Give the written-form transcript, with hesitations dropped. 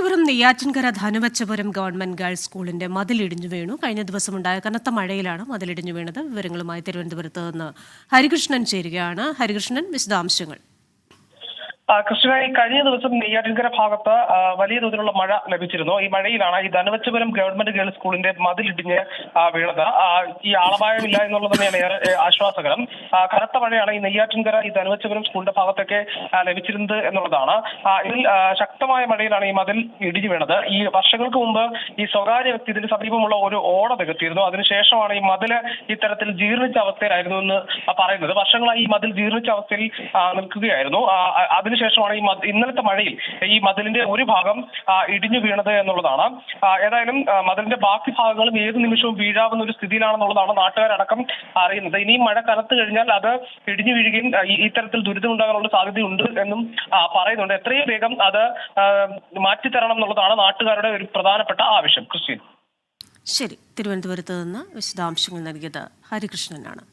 Thiruvananthapuram Neyyattinkara Dhanuvachapuram government girls സ്കൂളിന്റെ മതിലിടിഞ്ഞു വീണു. കഴിഞ്ഞ ദിവസമുണ്ടായ കനത്ത മഴയിലാണ് മതിലിടിഞ്ഞു വീണത്. വിവരങ്ങളുമായി തിരുവനന്തപുരത്ത് നിന്ന് ഹരികൃഷ്ണൻ ചേരുകയാണ്. ഹരികൃഷ്ണൻ, വിശദാംശങ്ങൾ. കൃഷ്ണനായി കഴിഞ്ഞ ദിവസം നെയ്യാറ്റിൻകര ഭാഗത്ത് വലിയ തോതിലുള്ള മഴ ലഭിച്ചിരുന്നു. ഈ മഴയിലാണ് ഈ ധനുവച്ചപുരം ഗവൺമെന്റ് ഗേൾസ് സ്കൂളിന്റെ മതിലിടിഞ്ഞ് വീണത്. ഈ ആളപായമില്ല എന്നുള്ളത് തന്നെയാണ് ഏറെ ആശ്വാസകരം. കനത്ത മഴയാണ് ഈ നെയ്യാറ്റിൻകര ഈ ധനുവച്ചപുരം സ്കൂളിന്റെ ഭാഗത്തൊക്കെ ലഭിച്ചിരുന്നത് എന്നുള്ളതാണ്. ഇതിൽ ശക്തമായ മഴയിലാണ് ഈ മതിൽ ഇടിഞ്ഞു വീണത്. ഈ വർഷങ്ങൾക്ക് മുമ്പ് ഈ സ്വകാര്യ വ്യക്തി ഇതിന് സമീപമുള്ള ഒരു ഓട നികത്തിയിരുന്നു. അതിനുശേഷമാണ് ഈ മതില് ഇത്തരത്തിൽ ജീർണിച്ച അവസ്ഥയിലായിരുന്നു എന്ന് പറയുന്നത്. വർഷങ്ങളായി ഈ മതിൽ ജീർണിച്ച അവസ്ഥയിൽ നിൽക്കുകയായിരുന്നു. ശേഷമാണ് ഇന്നലത്തെ മഴയിൽ ഈ മതിലിന്റെ ഒരു ഭാഗം ഇടിഞ്ഞു വീണത് എന്നുള്ളതാണ്. ഏതായാലും മതിലിന്റെ ബാക്കി ഭാഗങ്ങളും ഏത് നിമിഷവും വീഴാവുന്ന ഒരു സ്ഥിതിയിലാണെന്നുള്ളതാണ് നാട്ടുകാരടക്കം അറിയുന്നത്. ഇനിയും മഴ കനത്തു കഴിഞ്ഞാൽ അത് ഇടിഞ്ഞു വീഴുകയും ഇത്തരത്തിൽ ദുരിതമുണ്ടാകാനുള്ള സാധ്യതയുണ്ട് എന്നും പറയുന്നുണ്ട്. എത്രയും വേഗം അത് മാറ്റിത്തരണം എന്നുള്ളതാണ് നാട്ടുകാരുടെ ഒരു പ്രധാനപ്പെട്ട ആവശ്യം. ക്രിസ്ത്യൻ. ശരി, തിരുവനന്തപുരത്ത് നിന്ന് വിശദാംശങ്ങൾ നൽകിയത് ഹരികൃഷ്ണനാണ്.